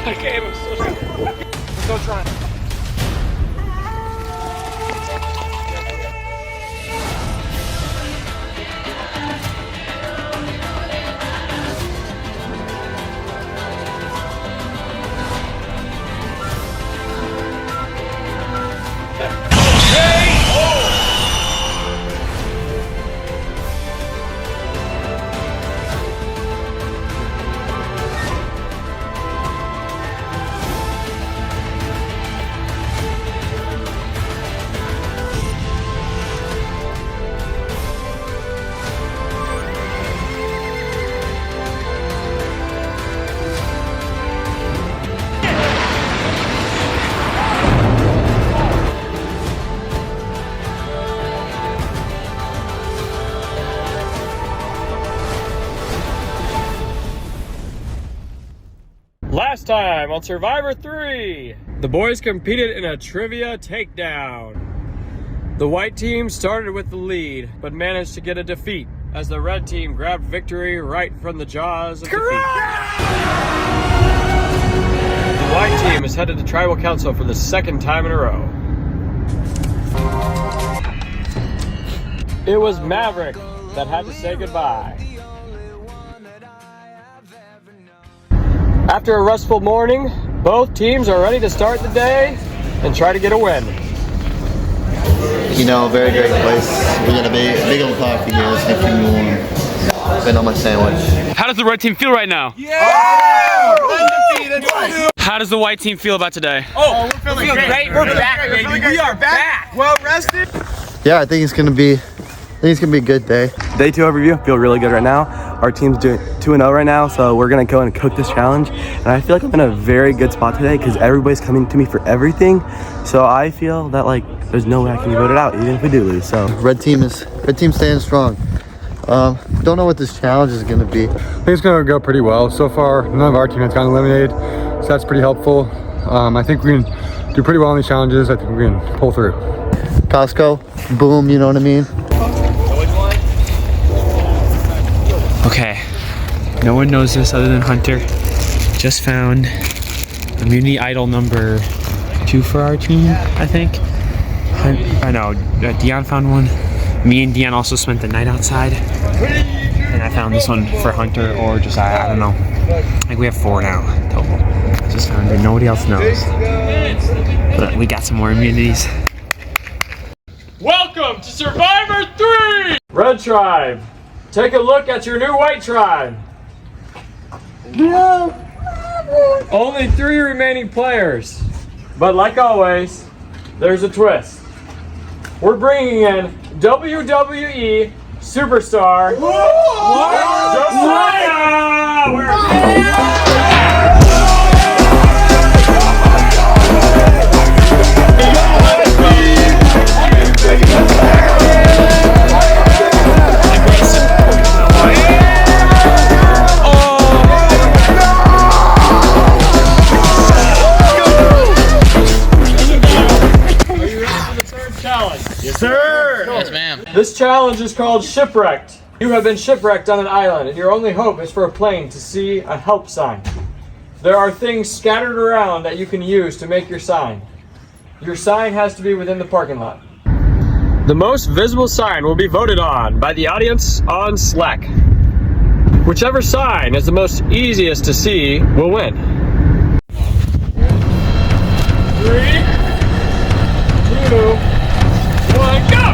Okay, I'm still trying. Still trying. Last time on Survivor 3, the boys competed in a trivia takedown. The white team started with the lead, but managed to get a defeat as the red team grabbed victory right from the jaws of defeat. The white team is headed to tribal council for the second time in a row. It was Maverick that had to say goodbye. After a restful morning, both teams are ready to start the day and try to get a win. You know, very great place. We got a big old coffee here. Let's get you warm. Been on my sandwich. How does the red team feel right now? Yeah! How does the white team feel about today? Oh, we're feeling great. We're back, baby. We are back. Well rested. Yeah, I think it's gonna be a good day. Day 2 overview, feel really good right now. Our team's doing 2-0 right now, so we're gonna go and cook this challenge. And I feel like I'm in a very good spot today because everybody's coming to me for everything. So I feel that like there's no way I can be voted out even if we do lose. So Red team staying strong. Don't know what this challenge is gonna be. I think it's gonna go pretty well. So far, none of our team has gotten eliminated, so that's pretty helpful. I think we can do pretty well on these challenges. I think we can pull through. Costco, boom, you know what I mean? Okay, no one knows this other than Hunter. Just found immunity idol number 2 for our team, I think. I know, Dion found one. Me and Dion also spent the night outside. And I found this one for Hunter or just, I don't know. I think we have 4 now total. I just found it, nobody else knows. But we got some more immunities. Welcome to Survivor 3! Red Tribe, take a look at your new white tribe. No. Only 3 remaining players. But like always, there's a twist. We're bringing in WWE superstar Josiah! Yes, sir! Yes, ma'am. This challenge is called Shipwrecked. You have been shipwrecked on an island, and your only hope is for a plane to see a help sign. There are things scattered around that you can use to make your sign. Your sign has to be within the parking lot. The most visible sign will be voted on by the audience on Slack. Whichever sign is the most easiest to see will win. 3, 2, 1, go!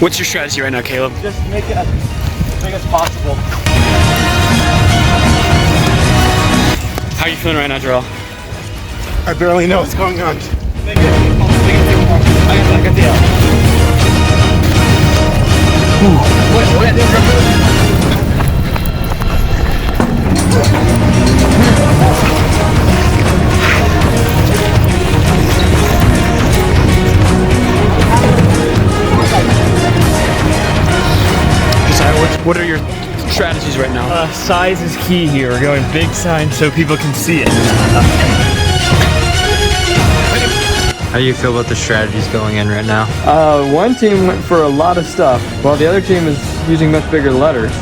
What's your strategy right now, Caleb? just make it as big as possible. How are you feeling right now, Jarrell? I barely know what's going on. size is key here. We're going big signs so people can see it. How do you feel about the strategies going in right now? One team went for a lot of stuff, while the other team is using much bigger letters.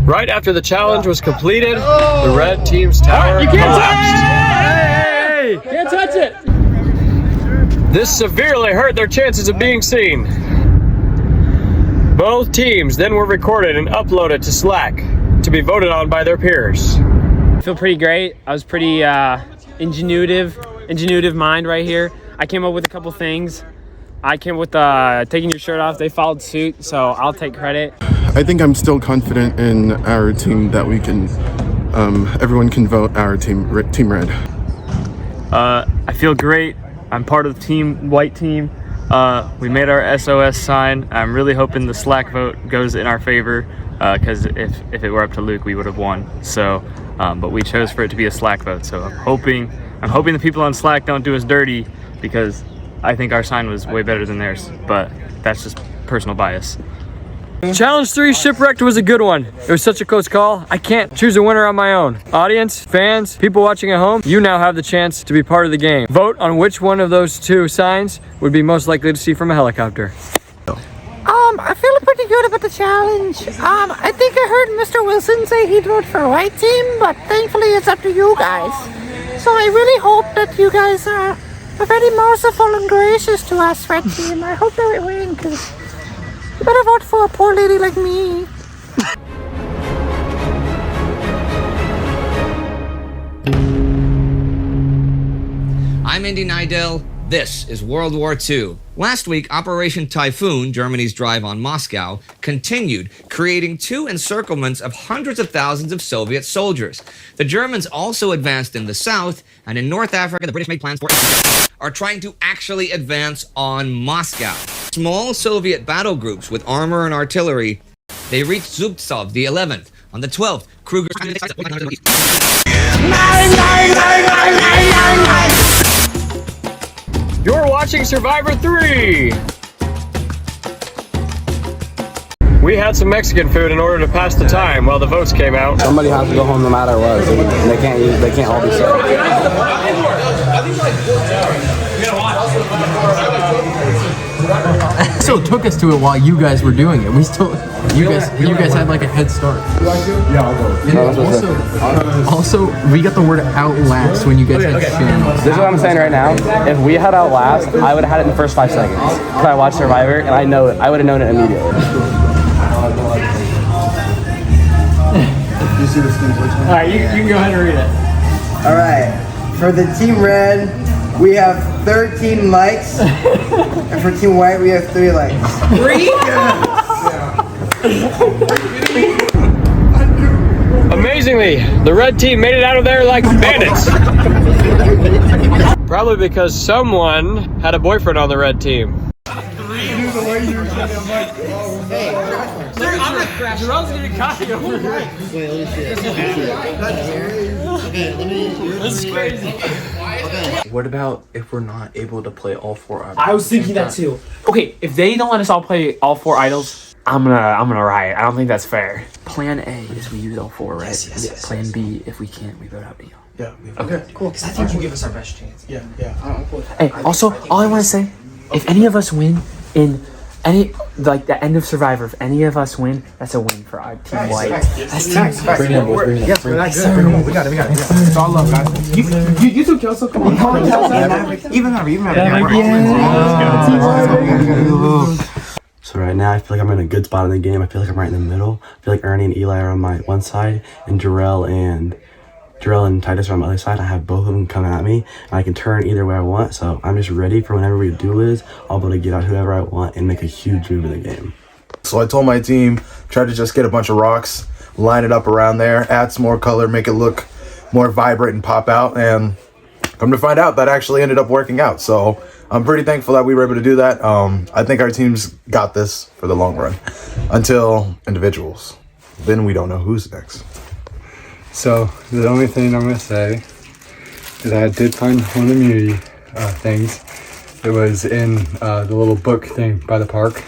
Right after the challenge was completed, the red team's tower collapsed. Can't touch it! This severely hurt their chances of being seen. Both teams then were recorded and uploaded to Slack to be voted on by their peers. I feel pretty great. I was pretty ingenuitive mind right here. I came up with a couple things. I came up with taking your shirt off. They followed suit, so I'll take credit. I think I'm still confident in our team that we can, everyone can vote our team, Team Red. I feel great. I'm part of the white team. We made our SOS sign. I'm really hoping the Slack vote goes in our favor, because if it were up to Luke, we would have won. So, but we chose for it to be a Slack vote. So I'm hoping the people on Slack don't do us dirty, because I think our sign was way better than theirs. But that's just personal bias. Challenge 3 Shipwrecked was a good one. It was such a close call. I can't choose a winner on my own. Audience, fans, people watching at home, you now have the chance to be part of the game. Vote on which one of those two signs would be most likely to see from a helicopter. I feel pretty good about the challenge. I think I heard Mr. Wilson say he'd vote for a white team, but thankfully it's up to you guys. So I really hope that you guys are very merciful and gracious to us, red team. I hope that we win, because you better vote for a poor lady like me. I'm Indy Nidell. This is World War II. Last week, Operation Typhoon, Germany's drive on Moscow, continued, creating two encirclements of hundreds of thousands of Soviet soldiers. The Germans also advanced in the south, and in North Africa, the British made plans for are trying to actually advance on Moscow. Small Soviet battle groups with armor and artillery, they reached Zubtsov the 11th. On the 12th, Kruger... You're watching Survivor 3! We had some Mexican food in order to pass the time while the votes came out. Somebody has to go home no matter what. They can't all be served. Still took us to it while you guys were doing it. You guys had like a head start. Yeah, I'll go. And also, we got the word outlast when you guys had channels. This is what I'm saying right now. If we had Outlast, I would have had it in the first 5 seconds. Because I watched Survivor, and I know it. I would have known it immediately. Alright, you can go ahead and read it. Alright, for the Team Red, we have 13 likes. And for Team White, we have 3 likes. 3? Amazingly, the red team made it out of there like bandits. Probably because someone had a boyfriend on the red team. This is crazy. What about if we're not able to play all 4 idols? I was thinking that too. Okay, if they don't let us all play all 4 idols, I'm gonna riot. I don't think that's fair. Plan A is we use all 4, right? Yes. Plan B, if we can't, we vote out Neil. Yeah. Okay, cool. Because I think you give us our best chance. Yeah. Hey, also, all I want to say, if any of us win in like the end of Survivor, if any of us win, that's a win for our team white. Bring him, boys. Bring him. Yes, we're not good. We got it. It's all love, guys. You too, Kelso. Come on. Even So right now, I feel like I'm in a good spot in the game. I feel like I'm right in the middle. I feel like Ernie and Eli are on my one side, and Jarrell and Titus are on my other side. I have both of them coming at me, and I can turn either way I want. So I'm just ready for whenever we do is, I'll be able to get out whoever I want and make a huge move in the game. So I told my team, try to just get a bunch of rocks, line it up around there, add some more color, make it look more vibrant and pop out. And come to find out, that actually ended up working out. So I'm pretty thankful that we were able to do that. I think our team's got this for the long run until individuals. Then we don't know who's next. So the only thing I'm gonna say is I did find one of the immunity things. It was in the little book thing by the park.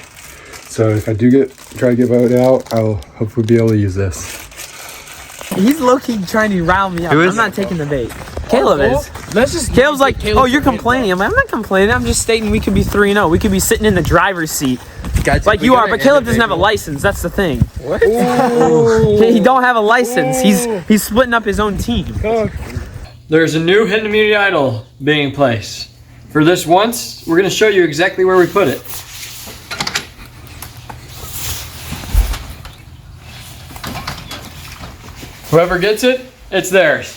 So if I do try to get voted out, I'll hopefully be able to use this. He's low-key trying to round me up. I'm not taking the bait. Caleb is. Caleb's like, oh, you're complaining. I'm not complaining. I'm just stating we could be 3-0. We could be sitting in the driver's seat. Like you are, but Caleb doesn't have a license. That's the thing. What? He don't have a license. He's splitting up his own team. There's a new hidden immunity idol being placed. For this once, we're gonna show you exactly where we put it. Whoever gets it, it's theirs.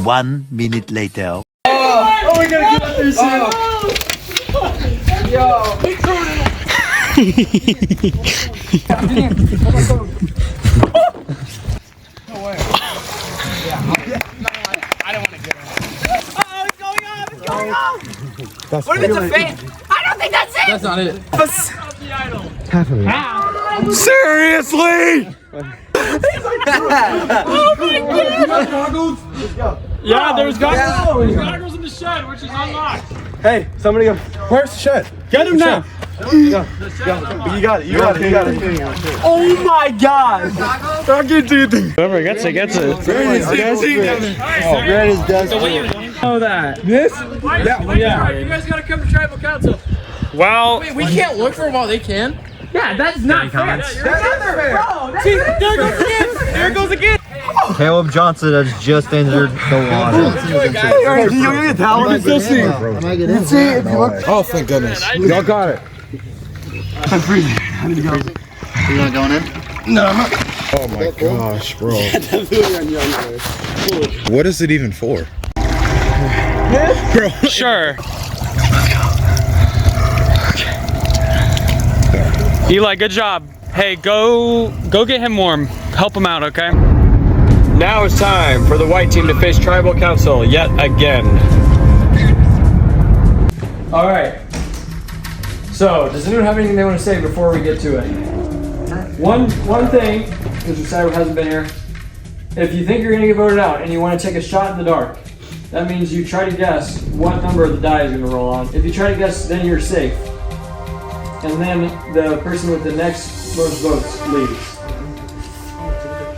1 minute later. Oh, we gotta get up there soon. Yo. No way. I don't want to get it. Oh, it's going off! It's going off! What if it's a fan? I don't think that's it! That's not it. Half of it. Seriously? Oh my God! Yeah, there's goggles. There's goggles in the shed, which is unlocked. Hey, somebody go. Where's the shed? Get him now. You got it. You got it. Oh my God! Whoever gets it, gets it. Brandon's desperate. Know that. This? Yeah. You guys gotta come to tribal council. Well, Wait, we can't look for them while they can? Yeah, that's not fair. See, there goes again. There goes again. Caleb Johnson has just entered the water. Can you get a towel? Let's see. Let's see if you look. Oh, thank goodness. Y'all got it. I'm freezing. I need to go. You're not going in? No, I'm not. Oh my gosh, bro. What is it even for? Bro. Sure. Eli, good job. Hey, go get him warm. Help him out, okay? Now it's time for the white team to face tribal council yet again. All right. So, does anyone have anything they want to say before we get to it? One thing, because Cyber hasn't been here. If you think you're gonna get voted out and you want to take a shot in the dark, that means you try to guess what number the die is gonna roll on. If you try to guess, then you're safe. And then the person with the next most votes leaves.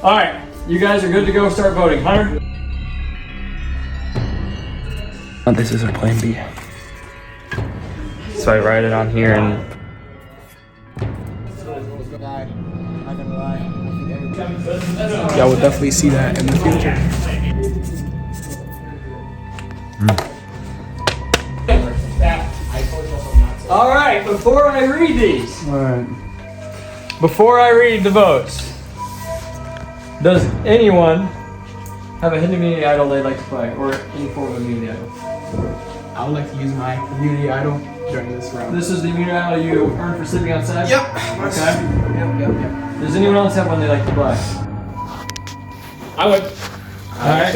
All right, you guys are good to go. Start voting. Hunter? This is our plan B. So I write it on here and. Y'all will definitely see that in the future. All right, before I read these. All right. Before I read the votes, does anyone have a hidden immunity idol they'd like to play, or any form of immunity idol? I would like to use my immunity idol during this round. This is the immunity idol you earned for sleeping outside? Yep. Okay. Yep. Does anyone else have one they'd like to play? I would. All right.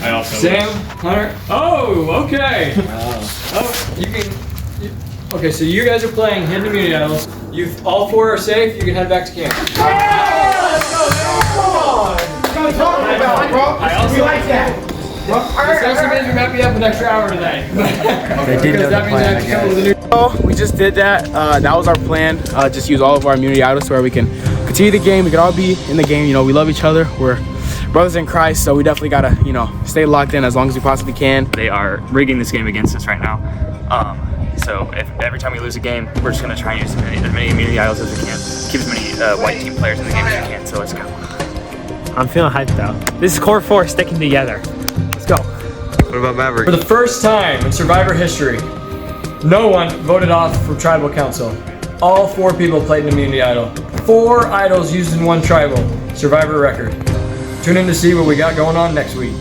I also Sam, Hunter. Oh, okay. Oh, you can. Okay, so you guys are playing hidden immunity idols. You all four are safe. You can head back to camp. Let's go! I also like that. This also means we might be up an extra hour today. Because that means I have to come with a new. We just did that. That was our plan. Just use all of our immunity idols so where we can continue the game. We can all be in the game. You know, we love each other. We're brothers in Christ, so we definitely gotta, stay locked in as long as we possibly can. They are rigging this game against us right now. So if every time we lose a game, we're just gonna try and use as many immunity idols as we can. Keep as many white team players in the game as we can. So let's go. I'm feeling hyped though. This is core 4 sticking together. Let's go. What about Maverick? For the first time in Survivor history, no one voted off from Tribal Council. All 4 people played an immunity idol. 4 idols used in one tribal. Survivor record. Tune in to see what we got going on next week.